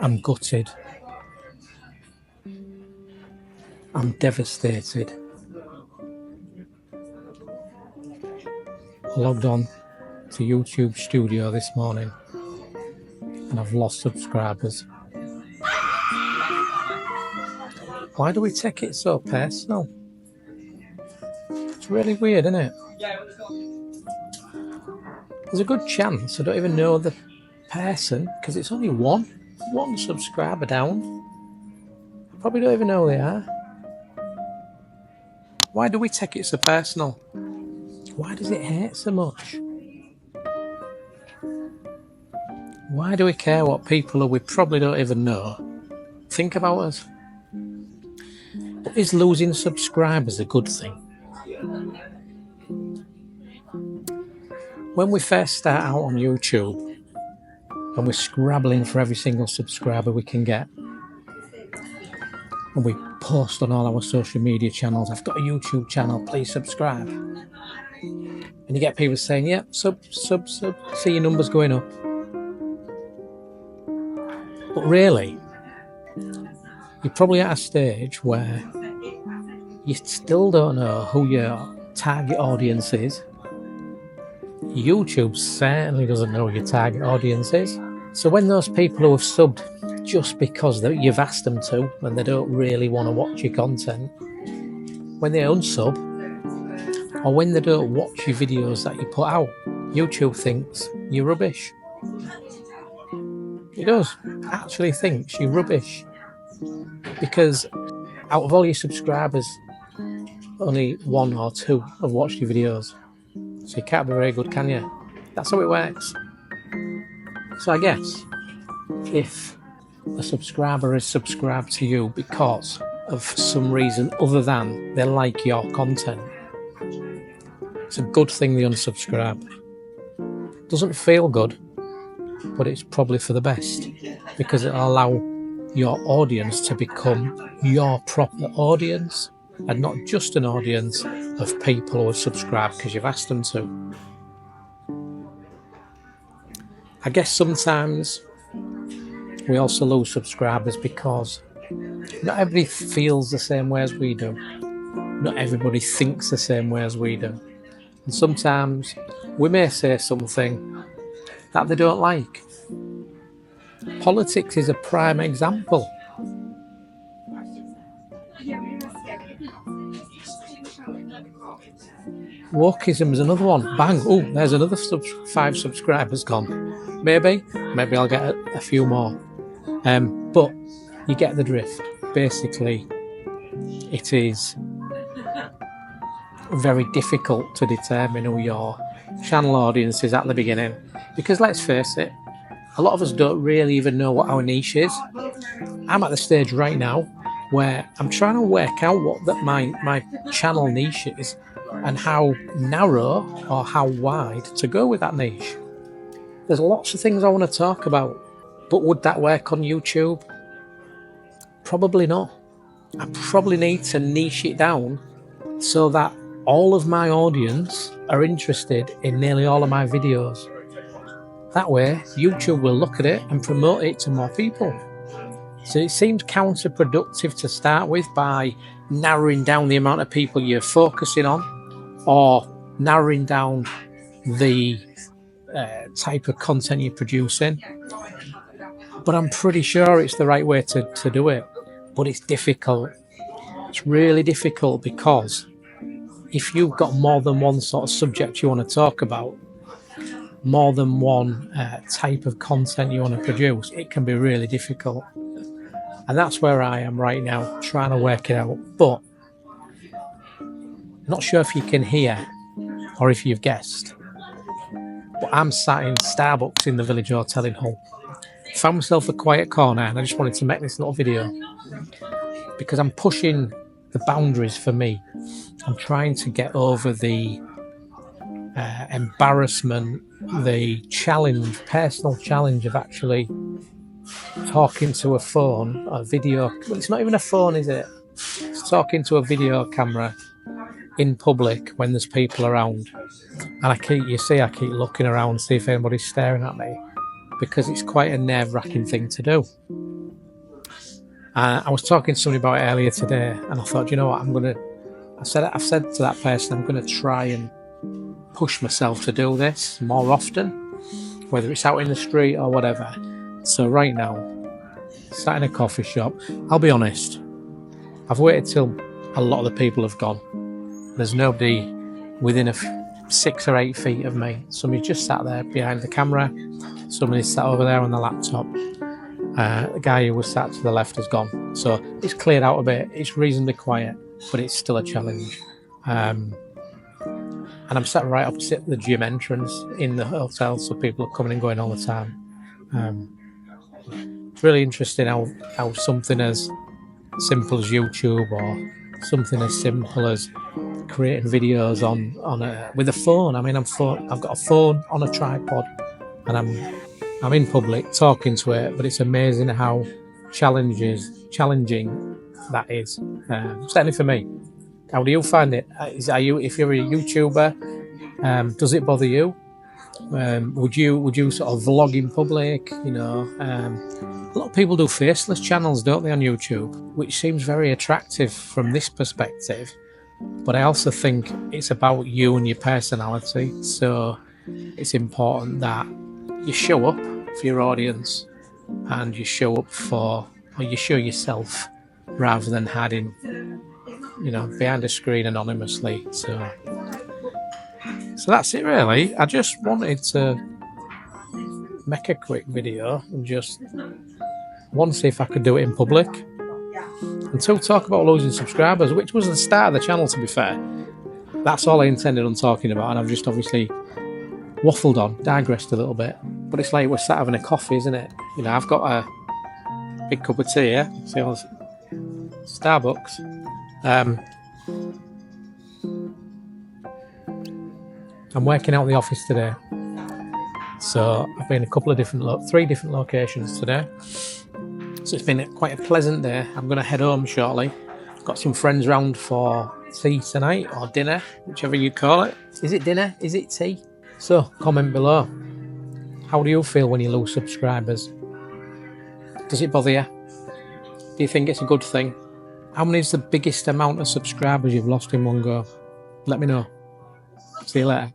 I'm gutted. I'm devastated. I logged on to YouTube Studio this morning and I've lost subscribers. Why do we take it so personal? It's really weird, isn't it? There's a good chance I don't even know the person because it's only one subscriber down. I probably don't even know who they are. Why do we take it so personal? Why does it hurt so much? Why do we care what people who we probably don't even know think about us? But is losing subscribers a good thing? When we first start out on YouTube and we're scrabbling for every single subscriber we can get, and we post on all our social media channels, I've got a YouTube channel, please subscribe. And you get people saying, yeah, sub, see your numbers going up. But really, you're probably at a stage where you still don't know who your target audience is. YouTube certainly doesn't know who your target audience is. So when those people who have subbed just because you've asked them to and they don't really want to watch your content, when they unsub or when they don't watch your videos that you put out, YouTube thinks you're rubbish. It does. Actually thinks you're rubbish. Because out of all your subscribers, only 1 or 2 have watched your videos. So you can't be very good, can you? That's how it works. So I guess if a subscriber is subscribed to you because of some reason other than they like your content, it's a good thing they unsubscribe. Doesn't feel good, but it's probably for the best because it'll allow your audience to become your proper audience and not just an audience of people who have subscribed because you've asked them to. I guess sometimes we also lose subscribers because not everybody feels the same way as we do. Not everybody thinks the same way as we do. And sometimes we may say something that they don't like. Politics is a prime example. Wokeism is another one. Bang! Oh, there's another 5 subscribers gone. Maybe I'll get a few more. But you get the drift. Basically, it is very difficult to determine who your channel audience is at the beginning. Because let's face it, a lot of us don't really even know what our niche is. I'm at the stage right now where I'm trying to work out what my channel niche is and how narrow or how wide to go with that niche. There's lots of things I want to talk about, but would that work on YouTube? Probably not. I probably need to niche it down so that all of my audience are interested in nearly all of my videos. That way, YouTube will look at it and promote it to more people. So it seems counterproductive to start with by narrowing down the amount of people you're focusing on or narrowing down the type of content you're producing. But I'm pretty sure it's the right way to do it. But it's difficult. It's really difficult because if you've got more than one sort of subject you want to talk about, more than one type of content you want to produce, it can be really difficult. And that's where I am right now, trying to work it out. But not sure if you can hear or if you've guessed, but I'm sat in Starbucks in the Village Hotel in Hull. Found myself a quiet corner and I just wanted to make this little video because I'm pushing the boundaries for me. I'm trying to get over the embarrassment, the challenge, personal challenge of actually talking to a phone, a video. Well, it's not even a phone, is it? It's talking to a video camera in public when there's people around. And I keep looking around, see if anybody's staring at me. because it's quite a nerve-wracking thing to do. I was talking to somebody about it earlier today, and I thought, you know what, I've said to that person, I'm going to try and push myself to do this more often, whether it's out in the street or whatever. So right now, sat in a coffee shop, I'll be honest, I've waited till a lot of the people have gone. There's nobody within 6 or 8 feet of me. Somebody's just sat there behind the camera, somebody's sat over there on the laptop. The guy who was sat to the left has gone. So it's cleared out a bit, it's reasonably quiet, but it's still a challenge. And I'm sat right opposite the gym entrance in the hotel, so people are coming and going all the time. It's really interesting how something as simple as YouTube or something as simple as creating videos with a phone. I mean, I've got a phone on a tripod, and I'm in public talking to it, but it's amazing how challenging that is. Certainly for me. How do you find it? If you're a YouTuber, does it bother you? Would you sort of vlog in public? You know, a lot of people do faceless channels, don't they, on YouTube, which seems very attractive from this perspective. But I also think it's about you and your personality. So it's important that you show up for your audience, and you show yourself rather than hiding, behind a screen anonymously. So that's it really. I just wanted to make a quick video and just see if I could do it in public, and two, talk about losing subscribers, which was the start of the channel, to be fair. That's all I intended on talking about, and I've just obviously waffled on, digressed a little bit. But it's like we're sat having a coffee, isn't it? I've got a big cup of tea here. See, Starbucks. I'm working out in the office today, so I've been a 3 different locations today. So it's been quite a pleasant day. I'm going to head home shortly. Got some friends round for tea tonight, or dinner, whichever you call it. Is it dinner? Is it tea? So comment below. How do you feel when you lose subscribers? Does it bother you? Do you think it's a good thing? How many is the biggest amount of subscribers you've lost in one go? Let me know. See you later.